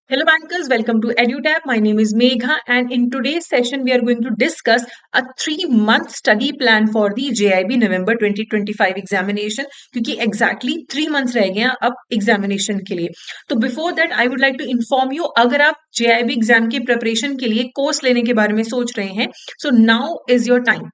Hello bankers, welcome to EduTap. My name is Megha and in today's session we are going to discuss a 3-month study plan for the JIB November 2025 examination क्योंकि exactly 3 months रह गए हैं अब examination के लिए। तो before that I would like to inform you अगर आप JIB एग्जाम की preparation के लिए कोर्स लेने के बारे में सोच रहे हैं so now is your time।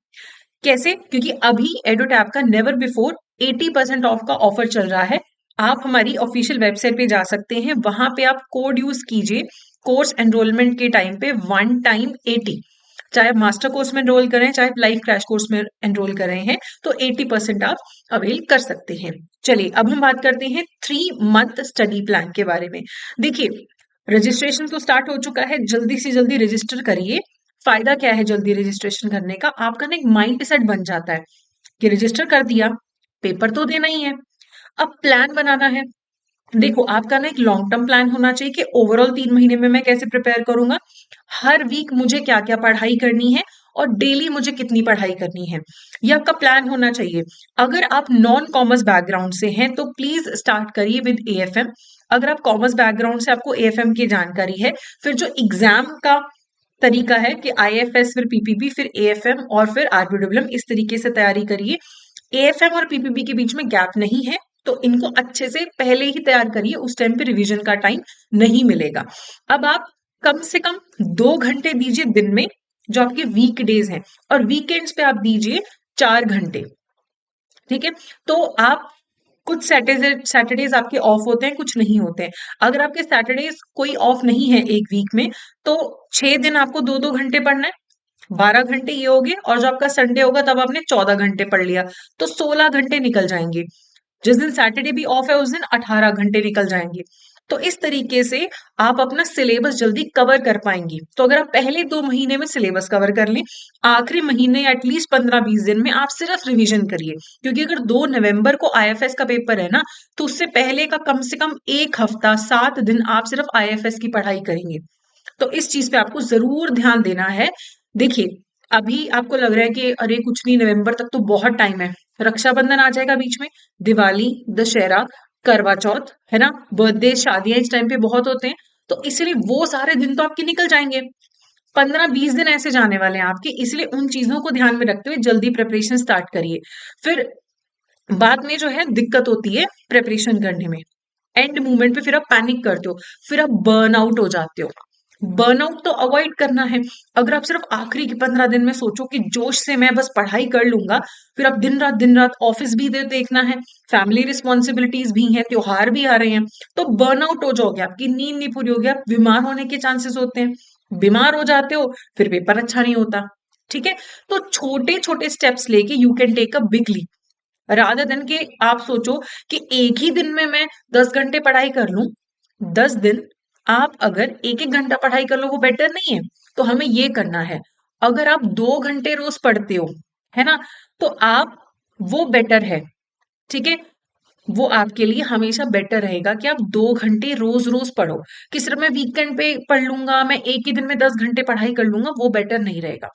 कैसे? क्योंकि अभी एडोटैप का नेवर बिफोर 80% ऑफ का ऑफर चल रहा है। आप हमारी ऑफिशियल वेबसाइट पे जा सकते हैं, वहां पे आप कोड यूज कीजिए कोर्स एनरोलमेंट के टाइम पे 1 टाइम 80। चाहे आप मास्टर कोर्स में एनरोल करें चाहे लाइव क्रैश कोर्स में एनरोल कर रहे हैं तो 80% आप अवेल कर सकते हैं। चलिए अब हम बात करते हैं 3 मंथ स्टडी प्लान के बारे में। देखिए रजिस्ट्रेशन तो स्टार्ट हो चुका है, जल्दी से जल्दी रजिस्टर करिए। फायदा क्या है जल्दी रजिस्ट्रेशन करने का, आपका ना एक माइंड सेट बन जाता है कि रजिस्टर कर दिया, पेपर तो देना ही है। अब प्लान बनाना है। देखो आपका ना एक लॉन्ग टर्म प्लान होना चाहिए कि ओवरऑल 3 महीने में मैं कैसे प्रिपेयर करूंगा, हर वीक मुझे क्या क्या पढ़ाई करनी है और डेली मुझे कितनी पढ़ाई करनी है, ये आपका प्लान होना चाहिए। अगर आप नॉन कॉमर्स बैकग्राउंड से हैं तो प्लीज स्टार्ट करिए विद एएफएम। अगर आप कॉमर्स बैकग्राउंड से आपको एएफएम की जानकारी है, फिर जो एग्जाम का तरीका है कि आईएफएस फिर पीपीबी फिर एएफएम और फिर आरबीडब्ल्यूएम, इस तरीके से तैयारी करिए। एएफएम और पीपीबी के बीच में गैप नहीं है तो इनको अच्छे से पहले ही तैयार करिए, उस टाइम पे रिवीजन का टाइम नहीं मिलेगा। अब आप कम से कम 2 घंटे दीजिए दिन में जो आपके वीक डेज हैं, और वीकेंड्स पे आप दीजिए 4 घंटे। ठीक है, तो आप कुछ सैटरडेज आपके ऑफ होते हैं, कुछ नहीं होते हैं। अगर आपके सैटरडेज कोई ऑफ नहीं है एक वीक में तो 6 दिन आपको 2-2 घंटे पढ़ना है, 12 घंटे ये हो गए, और जो आपका संडे होगा तब आपने 14 घंटे पढ़ लिया तो 16 घंटे निकल जाएंगे। जिस दिन सैटरडे भी ऑफ है उस दिन 18 घंटे निकल जाएंगे। तो इस तरीके से आप अपना सिलेबस जल्दी कवर कर पाएंगे। तो अगर आप पहले 2 महीने में सिलेबस कवर कर लें, आखिरी महीने एटलीस्ट 15-20 दिन में आप सिर्फ रिवीजन करिए, क्योंकि अगर 2 नवंबर को आईएफएस का पेपर है ना, तो उससे पहले का कम से कम 1 हफ्ता 7 दिन आप सिर्फ आईएफएस की पढ़ाई करेंगे। तो इस चीज पे आपको जरूर ध्यान देना है। देखिए अभी आपको लग रहा है कि अरे कुछ नहीं, नवंबर तक तो बहुत टाइम है, रक्षाबंधन आ जाएगा बीच में, दिवाली, दशहरा, करवा चौथ, है ना, बर्थडे, शादियां इस टाइम पे बहुत होते हैं, तो इसलिए वो सारे दिन तो आपके निकल जाएंगे। 15-20 दिन ऐसे जाने वाले हैं आपके, इसलिए उन चीजों को ध्यान में रखते हुए जल्दी प्रिपरेशन स्टार्ट करिए। फिर बाद में जो है दिक्कत होती है प्रिपरेशन करने में, एंड मोमेंट पे फिर आप पैनिक करते हो, फिर आप बर्न आउट हो जाते हो। बर्नआउट तो अवॉइड करना है। अगर आप सिर्फ आखिरी के 15 दिन में सोचो कि जोश से मैं बस पढ़ाई कर लूंगा, फिर आप दिन रात ऑफिस भी देखना है, फैमिली रिस्पॉन्सिबिलिटीज भी हैं, त्योहार भी आ रहे हैं, तो बर्नआउट हो जाओगे, आपकी नींद नहीं पूरी होगी, आप बीमार होने के चांसेस होते हैं। बीमार हो जाते हो फिर पेपर अच्छा नहीं होता। ठीक है, तो छोटे छोटे स्टेप्स लेके you can take a big leap, rather than कि आप सोचो कि एक ही दिन में मैं 10 घंटे पढ़ाई कर लूं। 10 दिन आप अगर एक एक घंटा पढ़ाई कर लो वो बेटर नहीं है। तो हमें ये करना है, अगर आप 2 घंटे रोज पढ़ते हो, है ना, तो आप वो बेटर है। ठीक है, वो आपके लिए हमेशा बेटर रहेगा कि आप 2 घंटे रोज रोज पढ़ो, कि सिर्फ मैं वीकेंड पे पढ़ लूंगा, मैं एक ही दिन में 10 घंटे पढ़ाई कर लूंगा, वो बेटर नहीं रहेगा।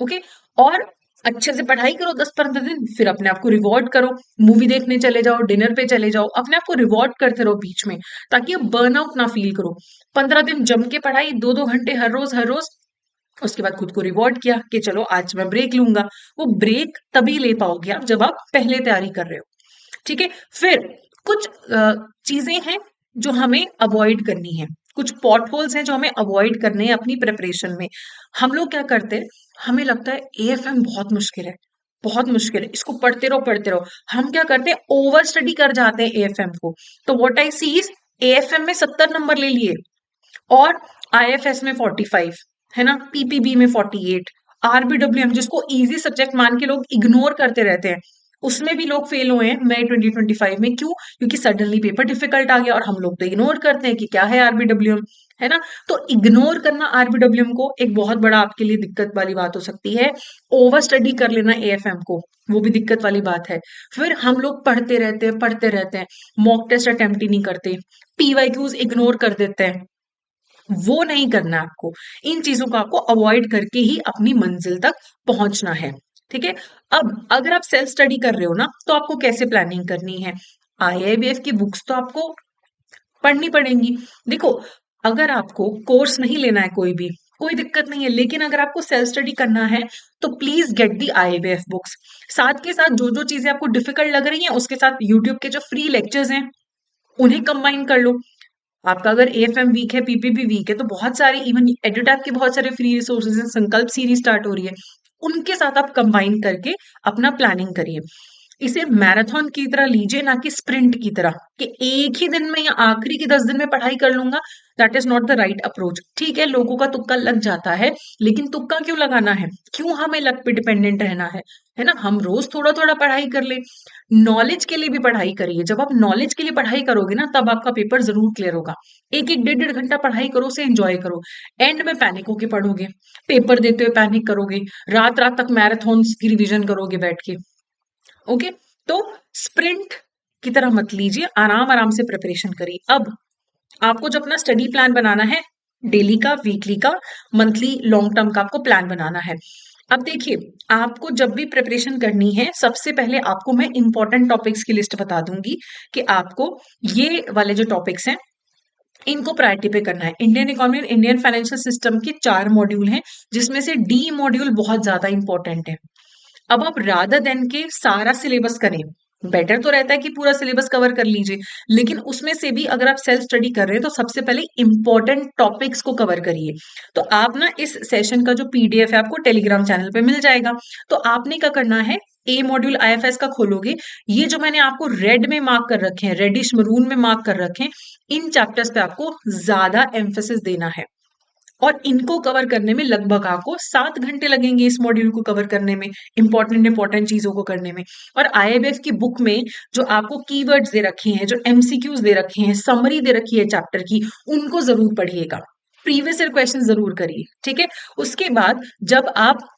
ओके, और अच्छे से पढ़ाई करो 10-15 दिन, फिर अपने आप को रिवॉर्ड करो, मूवी देखने चले जाओ, डिनर पे चले जाओ, अपने आप को रिवॉर्ड करते रहो बीच में, ताकि आप बर्नआउट ना फील करो। 15 दिन जम के पढ़ाई 2-2 घंटे हर रोज, उसके बाद खुद को रिवॉर्ड किया कि चलो आज मैं ब्रेक लूंगा। वो ब्रेक तभी ले पाओगे आप जब आप पहले तैयारी कर रहे हो। ठीक है, फिर कुछ चीजें हैं जो हमें अवॉइड करनी है, कुछ पॉट होल्स हैं जो हमें अवॉइड करने हैं अपनी प्रिपरेशन में। हम लोग क्या करते हैं, हमें लगता है एएफएम बहुत मुश्किल है, बहुत मुश्किल है, इसको पढ़ते रहो। हम क्या करते हैं, ओवर स्टडी कर जाते हैं एएफएम को। तो what I see is, AFM में 70 नंबर ले लिए और आईएफएस में 45, है ना, पीपीबी में 48, आरबीडब्ल्यूएम जिसको इजी सब्जेक्ट मान के लोग इग्नोर करते रहते हैं, उसमें भी लोग फेल हुए हैं मई 2025 में। क्यों? क्योंकि सडनली पेपर डिफिकल्ट आ गया और हम लोग तो इग्नोर करते हैं कि क्या है आरबीडब्ल्यूएम, है ना। तो इग्नोर करना आरबीडब्ल्यूएम को एक बहुत बड़ा आपके लिए दिक्कत वाली बात हो सकती है। ओवर स्टडी कर लेना एएफएम को, वो भी दिक्कत वाली बात है। फिर हम लोग पढ़ते रहते हैं, मॉक टेस्ट अटेम्प्ट ही नहीं करते, पीवाईक्यूज इग्नोर कर देते हैं, वो नहीं करना है आपको। इन चीजों को आपको अवॉइड करके ही अपनी मंजिल तक पहुंचना है। ठीक है, अब अगर आप सेल्फ स्टडी कर रहे हो ना, तो आपको कैसे प्लानिंग करनी है। आईआईबीएफ की बुक्स तो आपको पढ़नी पड़ेंगी। देखो अगर आपको कोर्स नहीं लेना है कोई दिक्कत नहीं है, लेकिन अगर आपको सेल्फ स्टडी करना है तो please get the IBF books. साथ के साथ जो जो चीजें आपको डिफिकल्ट लग रही हैं उसके साथ यूट्यूब के जो फ्री लेक्चर्स हैं उन्हें कंबाइन कर लो। आपका अगर एएफएम वीक है, पीपीपी वीक है, तो बहुत सारे इवन एडुटैप के बहुत सारे फ्री रिसोर्सेज हैं, संकल्प सीरीज स्टार्ट हो रही है, उनके साथ आप कंबाइन करके अपना प्लानिंग करिए। इसे मैराथन की तरह लीजिए, ना कि स्प्रिंट की तरह कि एक ही दिन में या आखिरी के 10 दिन में पढ़ाई कर लूंगा। That is not the right approach. ठीक है, लोगों का तुक्का लग जाता है, लेकिन तुक्का क्यों लगाना है? क्यों हमें लक पे डिपेंडेंट रहना है ना? हम रोज थोड़ा थोड़ा पढ़ाई कर ले। नॉलेज के लिए भी पढ़ाई करिए। जब आप नॉलेज के लिए पढ़ाई करोगे ना, तब आपका पेपर जरूर क्लियर होगा। एक एक डेढ़ डेढ़ घंटा पढ़ाई करो, उसे एंजॉय करो। एंड में पैनिक होके पढ़ोगे, पेपर देते हुए पैनिक करोगे, रात रात तक मैराथन की रिवीजन करोगे बैठ के। ओके, तो स्प्रिंट की तरह मत लीजिए, आराम आराम से प्रिपरेशन करिए। अब आपको जो अपना स्टडी प्लान बनाना है, डेली का, वीकली का, मंथली, लॉन्ग टर्म का आपको प्लान बनाना है। अब देखिए, आपको जब भी प्रिपरेशन करनी है, सबसे पहले आपको मैं इंपॉर्टेंट टॉपिक्स की लिस्ट बता दूंगी कि आपको ये वाले जो टॉपिक्स हैं इनको प्रायोरिटी पे करना है। इंडियन इकोनॉमी और इंडियन फाइनेंशियल सिस्टम के 4 मॉड्यूल हैं, जिसमें से डी मॉड्यूल बहुत ज्यादा इंपॉर्टेंट है। अब आप रादर देन के सारा सिलेबस करें, बेटर तो रहता है कि पूरा सिलेबस कवर कर लीजिए, लेकिन उसमें से भी अगर आप सेल्फ स्टडी कर रहे हैं तो सबसे पहले इंपॉर्टेंट टॉपिक्स को कवर करिए। तो आप ना इस सेशन का जो पीडीएफ है आपको टेलीग्राम चैनल पे मिल जाएगा। तो आपने क्या करना है, ए मॉड्यूल आईएफएस का खोलोगे, ये जो मैंने आपको रेड में मार्क कर रखे हैं, रेडिश मरून में मार्क कर रखे हैं, इन चैप्टर्स पे आपको ज्यादा एम्फेसिस देना है। और इनको कवर करने में लगभग आपको 7 घंटे लगेंगे, इस मॉड्यूल को कवर करने में, इंपॉर्टेंट चीजों को करने में। और आईएबीएफ की बुक में जो आपको कीवर्ड्स दे रखे हैं, जो एमसीक्यूज दे रखे हैं, समरी दे रखी है चैप्टर की, उनको जरूर पढ़िएगा, प्रीवियस ईयर क्वेश्चन जरूर करिए। ठीक है, उसके बाद जब आप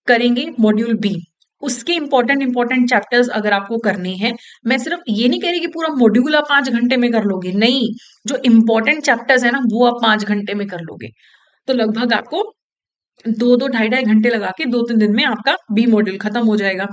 करेंगे मॉड्यूल बी, उसके इंपॉर्टेंट चैप्टर्स अगर आपको करने हैं, मैं सिर्फ ये नहीं कह रही कि पूरा मॉड्यूल आप 5 घंटे में कर लोगे, नहीं, जो इंपॉर्टेंट चैप्टर्स है ना वो आप 5 घंटे में कर लोगे। तो लगभग आपको 2-2 ढाई-ढाई घंटे लगा के 2-3 दिन में आपका बी मॉड्यूल खत्म हो जाएगा।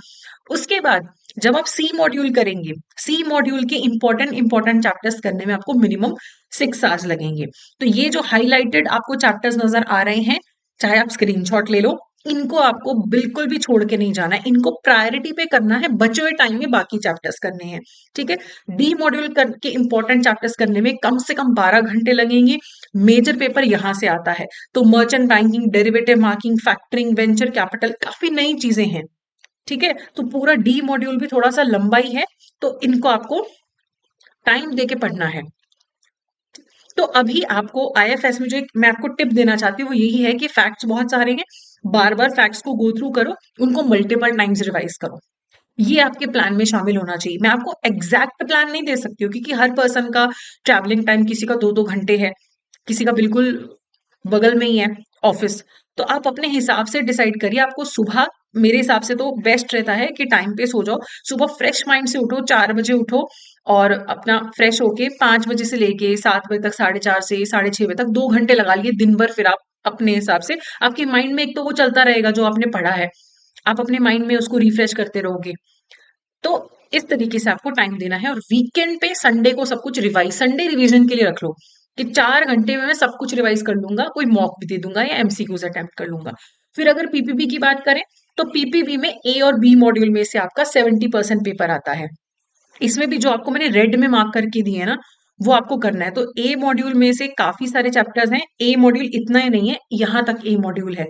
उसके बाद जब आप सी मॉड्यूल करेंगे, सी मॉड्यूल के इंपॉर्टेंट चैप्टर्स करने में आपको मिनिमम 6 आवर्स लगेंगे। तो ये जो हाईलाइटेड आपको चैप्टर्स नजर आ रहे हैं, चाहे आप स्क्रीनशॉट ले लो, इनको आपको बिल्कुल भी छोड़ के नहीं जाना है, इनको प्रायोरिटी पे करना है, बचे हुए टाइम में बाकी चैप्टर्स करने हैं। ठीक है, डी मॉड्यूल के इंपॉर्टेंट चैप्टर्स करने में कम से कम 12 घंटे लगेंगे। मेजर पेपर यहां से आता है, तो merchant banking, derivative marking, factoring, venture capital, काफी नई चीजें हैं। ठीक है, तो पूरा डी मॉड्यूल भी थोड़ा सा लंबा ही है, तो इनको आपको टाइम देके पढ़ना है। तो अभी आपको आईएफएस में जो एक मैं आपको टिप देना चाहती हूँ वो यही है कि फैक्ट्स बहुत सारे हैं, बार बार फैक्ट्स को गो थ्रू करो, उनको मल्टीपल टाइम्स रिवाइज करो। ये आपके प्लान में शामिल होना चाहिए। मैं आपको एग्जैक्ट प्लान नहीं दे सकती हूँ, क्योंकि हर पर्सन का ट्रैवलिंग टाइम, किसी का 2-2 घंटे है, किसी का बिल्कुल बगल में ही है ऑफिस। तो आप अपने हिसाब से डिसाइड करिए। आपको सुबह, मेरे हिसाब से तो बेस्ट रहता है कि टाइम पे सो जाओ, सुबह फ्रेश माइंड से उठो, 4 बजे उठो और अपना फ्रेश होके 5 बजे से लेके 7 बजे तक, 4:30 से 6:30 बजे तक 2 घंटे लगा लिए दिन भर। फिर आप अपने हिसाब से, आपके माइंड में एक तो वो चलता रहेगा जो आपने पढ़ा है, आप अपने माइंड में उसको रिफ्रेश करते रहोगे। तो इस तरीके से आपको टाइम देना है। और वीकेंड पे, संडे को सब कुछ रिवाइज, संडे रिवीजन के लिए रख लो कि 4 घंटे में मैं सब कुछ रिवाइज कर लूंगा, कोई मॉक भी दे दूंगा या एमसीक्यूज अटेम्प्ट कर लूंगा। फिर अगर पीपीपी की बात करें, तो पीपीपी में ए और बी मॉड्यूल में से आपका 70% पेपर आता है। इसमें भी जो आपको मैंने रेड में मार्क करके दिए है ना, वो आपको करना है। तो ए मॉड्यूल में से काफी सारे चैप्टर्स हैं, ए मॉड्यूल इतना ही नहीं है, यहां तक ए मॉड्यूल है।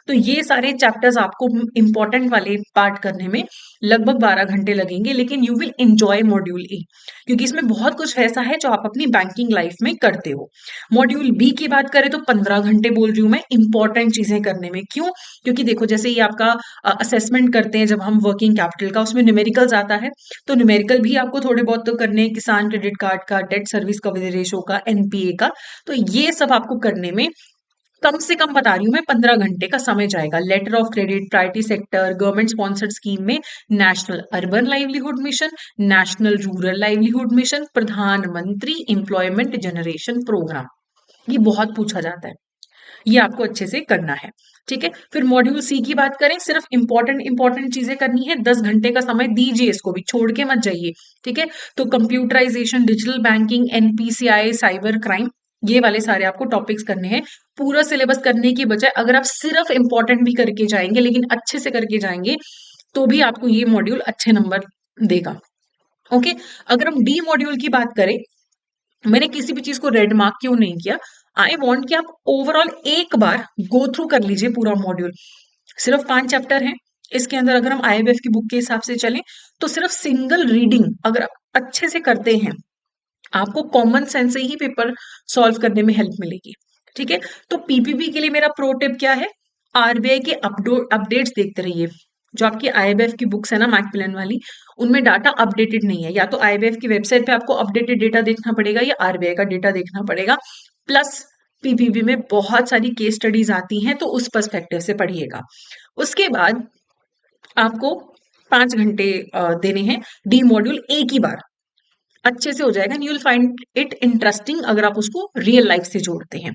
तो ये सारे चैप्टर्स आपको इंपॉर्टेंट वाले पार्ट करने में लगभग 12 घंटे लगेंगे, लेकिन you will enjoy module A, क्योंकि इसमें बहुत कुछ ऐसा है जो आप अपनी बैंकिंग लाइफ में करते हो। मॉड्यूल बी की बात करें तो 15 घंटे बोल रही हूँ मैं इंपॉर्टेंट चीजें करने में। क्यों? क्योंकि देखो, जैसे ये आपका असेसमेंट करते हैं जब हम वर्किंग कैपिटल का, उसमें न्यूमेरिकल्स आता है, तो न्यूमेरिकल भी आपको थोड़े बहुत तो करने हैं, किसान क्रेडिट कार्ड का, डेट सर्विस कवरेज रेशो का, एनपीए का। तो ये सब आपको करने में कम से कम बता रही हूँ मैं 15 घंटे का समय जाएगा। Letter of credit, priority sector, government sponsored scheme में national urban livelihood mission, national rural livelihood mission, Pradhanmantri employment generation programme, ये बहुत पूछा जाता है, ये आपको अच्छे से करना है। ठीक है, फिर मॉड्यूल सी की बात करें, सिर्फ इंपॉर्टेंट चीजें करनी है, 10 घंटे का समय दीजिए, इसको भी छोड़ के मत जाइए। ठीक है, तो computerisation, digital banking, NPCI, cyber crime, ये वाले सारे आपको टॉपिक्स करने हैं। पूरा सिलेबस करने की बजाय अगर आप सिर्फ इंपॉर्टेंट भी करके जाएंगे लेकिन अच्छे से करके जाएंगे तो भी आपको ये मॉड्यूल अच्छे नंबर देगा। ओके, अगर हम डी मॉड्यूल की बात करें, मैंने किसी भी चीज को रेड मार्क क्यों नहीं किया, आई वॉन्ट कि आप ओवरऑल एक बार गो थ्रू कर लीजिए पूरा मॉड्यूल। सिर्फ 5 चैप्टर हैं इसके अंदर। अगर हम आईएमएफ की बुक के हिसाब से चलें तो सिर्फ सिंगल रीडिंग अगर आप अच्छे से करते हैं, आपको कॉमन सेंस से ही पेपर सॉल्व करने में हेल्प मिलेगी। ठीक है, तो पीपीपी के लिए मेरा प्रो टिप क्या है, आरबीआई के अपडेट्स देखते रहिए। जो आपकी आईबीएफ की बुक्स है ना मैकमिलन वाली, उनमें डाटा अपडेटेड नहीं है। या तो आईबीएफ की वेबसाइट पे आपको अपडेटेड डेटा देखना पड़ेगा या आरबीआई का डेटा देखना पड़ेगा। प्लस पीपीपी में बहुत सारी केस स्टडीज आती हैं तो उस पर्सपेक्टिव से पढ़िएगा। उसके बाद आपको 5 घंटे देने हैं डी मॉड्यूल एक ही बार, अच्छे से हो जाएगा। And you will find it interesting अगर आप उसको रियल लाइफ से जोड़ते हैं।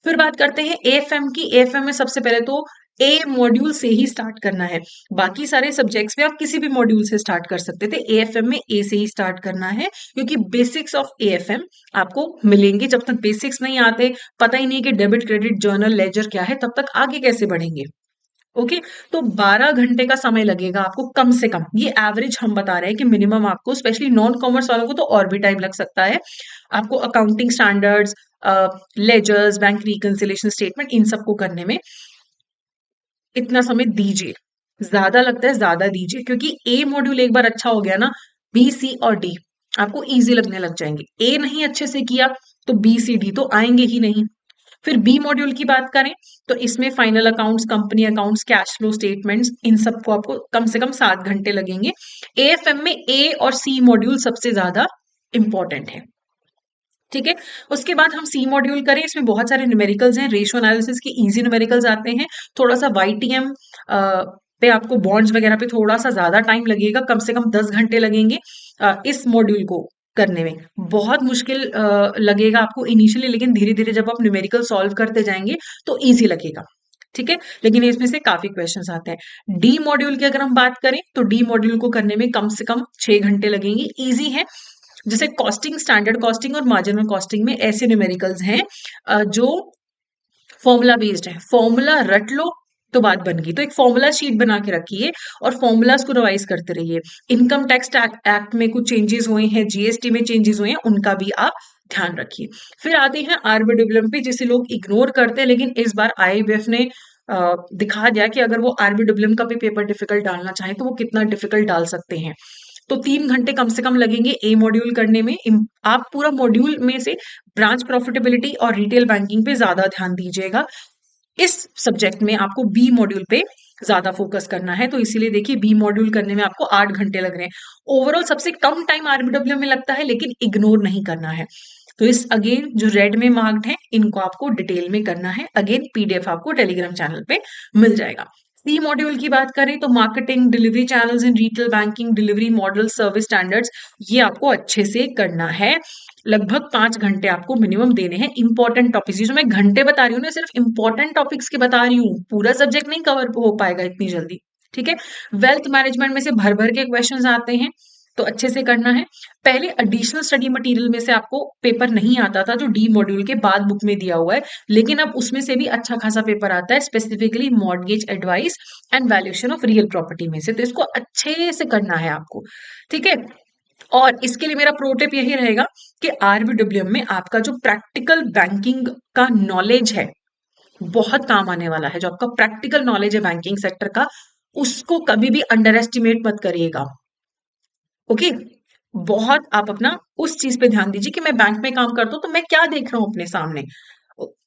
फिर बात करते हैं एएफएम की। एएफएम में सबसे पहले तो ए मॉड्यूल से ही स्टार्ट करना है। बाकी सारे सब्जेक्ट्स में आप किसी भी मॉड्यूल से स्टार्ट कर सकते थे, एएफएम में ए से ही स्टार्ट करना है, क्योंकि बेसिक्स ऑफ एएफएम आपको मिलेंगे। जब तक बेसिक्स नहीं आते, पता ही नहीं कि डेबिट क्रेडिट जर्नल लेजर क्या है, तब तक आगे कैसे बढ़ेंगे। ओके, तो 12 घंटे का समय लगेगा आपको कम से कम। ये एवरेज हम बता रहे हैं कि मिनिमम आपको, स्पेशली नॉन कॉमर्स वालों को तो और भी टाइम लग सकता है। आपको accounting standards, ledgers, bank reconciliation statement, इन सबको करने में इतना समय दीजिए। ज्यादा लगता है ज्यादा दीजिए, क्योंकि ए मॉड्यूल एक बार अच्छा हो गया ना, बी सी और डी आपको इजी लगने लग जाएंगे। ए नहीं अच्छे से किया तो बी सी डी तो आएंगे ही नहीं। फिर बी मॉड्यूल की बात करें तो इसमें final accounts, company accounts, cash flow statements, इन सबको आपको कम से कम 7 घंटे लगेंगे। एएफएम में ए और सी मॉड्यूल सबसे ज्यादा इंपॉर्टेंट है। ठीक है, उसके बाद हम सी मॉड्यूल करें, इसमें बहुत सारे न्यूमेरिकल्स हैं, रेशियो एनालिसिस के इजी न्यूमेरिकल्स आते हैं। थोड़ा सा वाईटीएम पे आपको बॉन्ड्स वगैरह पे थोड़ा सा ज्यादा टाइम लगेगा, कम से कम 10 घंटे लगेंगे इस मॉड्यूल को करने में। बहुत मुश्किल लगेगा आपको इनिशियली, लेकिन धीरे धीरे जब आप न्यूमेरिकल सॉल्व करते जाएंगे तो इजी लगेगा। ठीक है, लेकिन इसमें से काफी क्वेश्चंस आते हैं। डी मॉड्यूल की अगर हम बात करें तो डी मॉड्यूल को करने में कम से कम 6 घंटे लगेंगे, इजी है। जैसे कॉस्टिंग, स्टैंडर्ड कॉस्टिंग और मार्जिनल कॉस्टिंग में ऐसे न्यूमेरिकल्स हैं जो फॉर्मूला बेस्ड है। फॉर्मूला रट लो तो बात बन गई। तो एक फॉर्मूला शीट बना के रखिए और फॉर्मूलाज को रिवाइज करते रहिए। इनकम टैक्स एक्ट में कुछ चेंजेस हुए हैं, जीएसटी में चेंजेस हुए हैं, उनका भी आप ध्यान रखिए। फिर आते हैं आरबीडब्ल्यूएम पे, जिसे लोग इग्नोर करते हैं, लेकिन इस बार आईबीएफ ने दिखा दिया कि अगर वो आरबीडब्ल्यूएम का भी पेपर डिफिकल्ट डालना चाहे तो वो कितना डिफिकल्ट डाल सकते हैं। तो 3 घंटे कम से कम लगेंगे ए मॉड्यूल करने में। आप पूरा मॉड्यूल में से ब्रांच प्रॉफिटेबिलिटी और रिटेल बैंकिंग पे ज्यादा ध्यान दीजिएगा। इस सब्जेक्ट में आपको बी मॉड्यूल पे ज्यादा फोकस करना है, तो इसीलिए देखिए बी मॉड्यूल करने में आपको 8 घंटे लग रहे हैं। ओवरऑल सबसे कम टाइम आरबीडब्ल्यू में लगता है, लेकिन इग्नोर नहीं करना है। तो इस अगेन जो रेड में मार्क्ड है, इनको आपको डिटेल में करना है। अगेन पीडीएफ आपको टेलीग्राम चैनल पे मिल जाएगा। सी मॉड्यूल की बात करें तो marketing, delivery channels in retail banking, delivery model, service standards, ये आपको अच्छे से करना है। लगभग 5 घंटे आपको मिनिमम देने हैं। इंपॉर्टेंट टॉपिक्स, जो मैं घंटे बता रही हूँ ना, सिर्फ इंपॉर्टेंट टॉपिक्स के बता रही हूँ, पूरा सब्जेक्ट नहीं कवर हो पाएगा इतनी जल्दी। ठीक है, वेल्थ मैनेजमेंट में से भर भर के क्वेश्चंस आते हैं, तो अच्छे से करना है। पहले एडिशनल स्टडी मटेरियल में से आपको पेपर नहीं आता था, जो डी मॉड्यूल के बाद बुक में दिया हुआ है, लेकिन अब उसमें से भी अच्छा खासा पेपर आता है, specifically mortgage advice and valuation of real property में से। तो इसको अच्छे से करना है आपको। ठीक है, और इसके लिए मेरा प्रो टिप यही रहेगा कि आरबीडब्ल्यूएम में आपका जो प्रैक्टिकल बैंकिंग का नॉलेज है, बहुत काम आने वाला है। जो आपका प्रैक्टिकल नॉलेज है बैंकिंग सेक्टर का, उसको कभी भी अंडर एस्टिमेट मत करिएगा। ओके, बहुत आप अपना उस चीज पे ध्यान दीजिए कि मैं बैंक में काम करता हूं तो मैं क्या देख रहा हूं अपने सामने,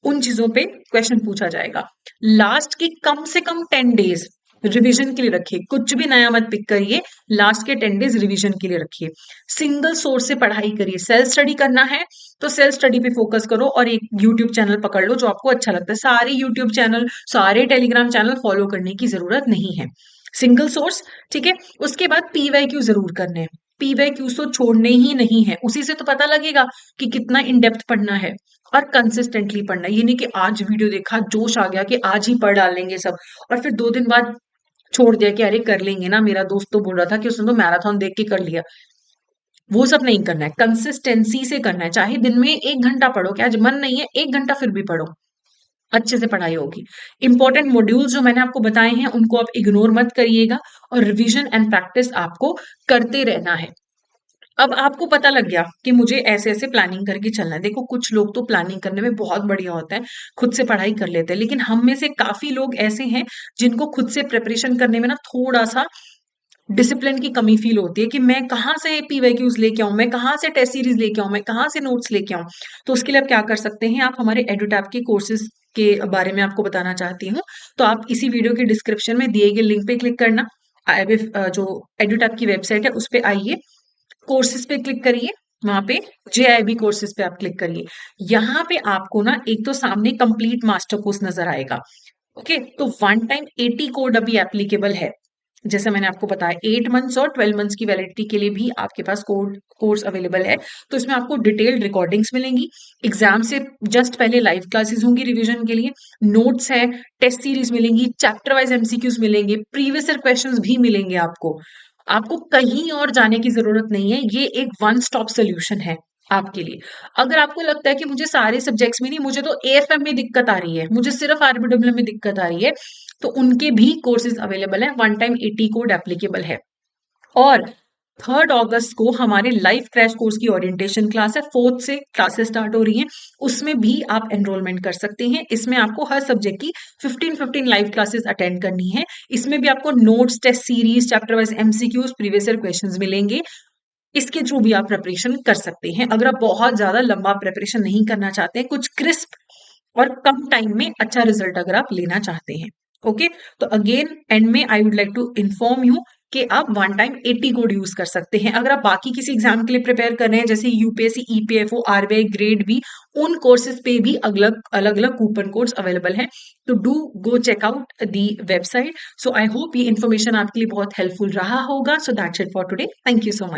उन चीजों पे क्वेश्चन पूछा जाएगा। लास्ट की कम से कम 10 डेज रिवीजन के लिए रखिए, कुछ भी नया मत पिक करिए। लास्ट के 10 डेज रिवीजन के लिए रखिए। सिंगल सोर्स से पढ़ाई करिए। सेल्फ स्टडी करना है तो सेल्फ स्टडी पे फोकस करो, और एक यूट्यूब चैनल पकड़ लो जो आपको अच्छा लगता है। सारे यूट्यूब चैनल, सारे टेलीग्राम चैनल फॉलो करने की जरूरत नहीं है। सिंगल सोर्स, ठीक है। उसके बाद पीवाईक्यू जरूर करने हैं। पीवाईक्यू तो छोड़ने ही नहीं है, उसी से तो पता लगेगा कि कितना इन डेप्थ पढ़ना है, और कंसिस्टेंटली पढ़ना है। ये नहीं कि आज वीडियो देखा, जोश आ गया कि आज ही पढ़ डालेंगे सब, और फिर 2 दिन बाद छोड़ दिया कि अरे कर लेंगे ना, मेरा दोस्त तो बोल रहा था कि उसने तो मैराथन देख के कर लिया। वो सब नहीं करना है, कंसिस्टेंसी से करना है। चाहे दिन में 1 घंटा पढ़ो, क्या आज मन नहीं है 1 घंटा फिर भी पढ़ो, अच्छे से पढ़ाई होगी। इंपॉर्टेंट मॉड्यूल्स जो मैंने आपको बताए हैं उनको आप इग्नोर मत करिएगा, और रिवीजन एंड प्रैक्टिस आपको करते रहना है। अब आपको पता लग गया कि मुझे ऐसे-ऐसे प्लानिंग करके चलना है। देखो कुछ लोग तो प्लानिंग करने में बहुत बढ़िया होते हैं, खुद से पढ़ाई कर लेते हैं, लेकिन हम में से काफ़ी लोग ऐसे हैं जिनको खुद से प्रिपरेशन करने में ना थोड़ा-सा डिसिप्लिन की कमी फ़ील होती है कि मैं कहाँ से पीवाईक्यूज़ लेके आऊँ, मैं कहाँ से टेस्ट सीरीज़ लेके आऊँ, मैं कहाँ से नोट्स लेके आऊँ। तो उसके लिए आप क्या कर सकते हैं, आप हमारे एडुटैप के कोर्सेज़ के बारे में आपको बताना चाहती हूँ। तो आप इसी वीडियो के डिस्क्रिप्शन में दिए गए लिंक पे क्लिक करना। जो एडुटैप की वेबसाइट है उस पे आइए, कोर्सेज़ पे क्लिक करिए, वहाँ पे जेआईबी कोर्सेज़ पे आप क्लिक करिए। यहाँ पे आपको ना एक तो सामने कंप्लीट मास्टर कोर्स नज़र आएगा। ओके, तो वन टाइम 80 कोड अभी एप्लीकेबल है। जैसे मैंने आपको बताया 8 मंथ्स और 12 मंथ्स की वैलिडिटी के लिए भी आपके पास कोर्स अवेलेबल है। तो इसमें आपको डिटेल्ड रिकॉर्डिंग्स मिलेंगी, एग्जाम से जस्ट पहले लाइव क्लासेस होंगी रिवीजन के लिए, नोट्स है, टेस्ट सीरीज मिलेंगी, चैप्टर वाइज एमसीक्यूज मिलेंगे, प्रीवियस ईयर क्वेश्चंस भी मिलेंगे आपको। आपको कहीं और जाने की जरूरत नहीं है, ये एक वन स्टॉप सोल्यूशन है आपके लिए। अगर आपको लगता है कि मुझे सारे सब्जेक्ट्स में नहीं, मुझे तो एएफएम में दिक्कत आ रही है, मुझे सिर्फ आरबीडब्ल्यू में दिक्कत आ रही है, तो उनके भी कोर्सेज अवेलेबल है, वन टाइम 80 कोड एप्लीकेबल है। और 3 अगस्त को हमारे लाइव क्रैश कोर्स की ओरिएंटेशन क्लास है, 4th से क्लासेस स्टार्ट हो रही हैं, उसमें भी आप एनरोलमेंट कर सकते हैं। इसमें आपको हर सब्जेक्ट की 15-15 लाइव क्लासेस अटेंड करनी है। इसमें भी आपको notes, test series, chapter wise MCQs, previous year questions मिलेंगे। इसके थ्रू भी आप प्रिपरेशन कर सकते हैं। अगर आप बहुत ज्यादा लंबा प्रिपरेशन नहीं करना चाहते हैं, कुछ क्रिस्प और कम टाइम में अच्छा रिजल्ट अगर आप लेना चाहते हैं। ओके, तो अगेन एंड में I would like to inform you कि आप वन टाइम 80 कोड यूज कर सकते हैं। अगर आप बाकी किसी एग्जाम के लिए प्रिपेयर कर रहे हैं, जैसे UPSC, EPFO, RBI grade B, उन कोर्सेज पे भी अलग अलग कूपन कोड्स अवेलेबल हैं। तो do go check out the website. So I hope ये इन्फॉर्मेशन आपके लिए बहुत हेल्पफुल रहा होगा। So that's it for today, thank you so much.